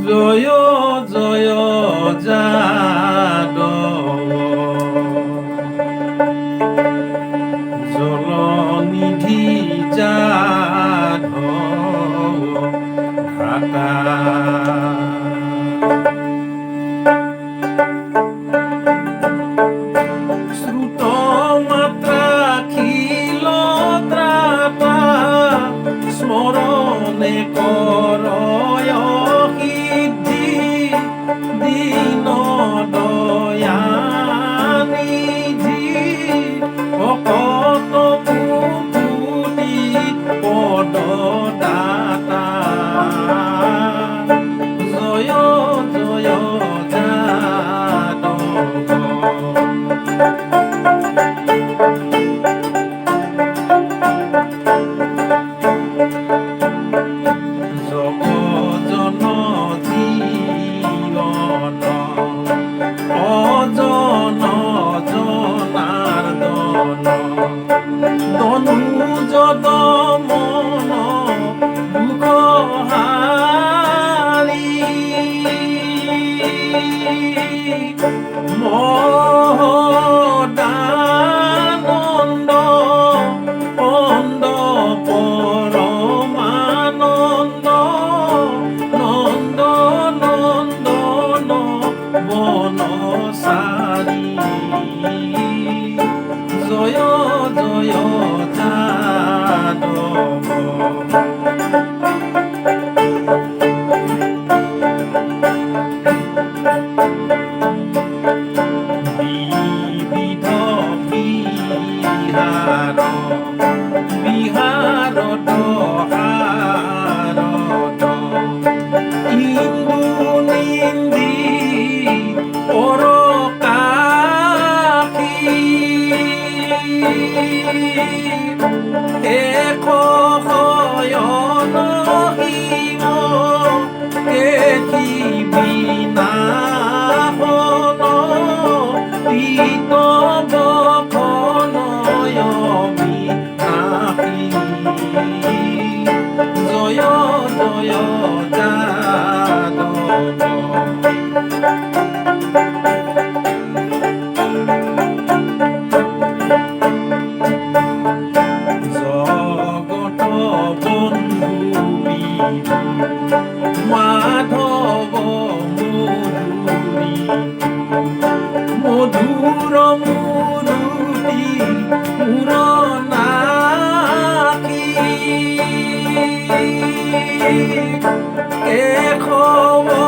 জয় জয় যাদৱ জলনিধি যাদৱ ভ্ৰাতা শ্ৰুত মাত্ৰা খিল ত্ৰাতা স্মৰণে কৰয় সিদ্ধি দীন দয়ানিধি ভকত মুকুতি পদ দাতা জয় জয় যাদৱ জগজন জীৱন অজন জনাৰ্দন তনুজদ মন দুখহাৰী মহদানন্দ অন্দ পৰমানন্দ নন্দ নন্দন বনচাৰী জয় জয় যাদৱ বিবিধ বিহাৰ বিহাৰত হাৰত ইন্দু নিন্দি পৰকাশী শেষ শয়ন শিৱ কেশী বিনাশন পিতবখনয় বিনাশী জয় জয় যাদৱ জগত বন্ধু বিধু মাধৱ মধুৰ মূৰতি মূৰ নাখি কেশৱ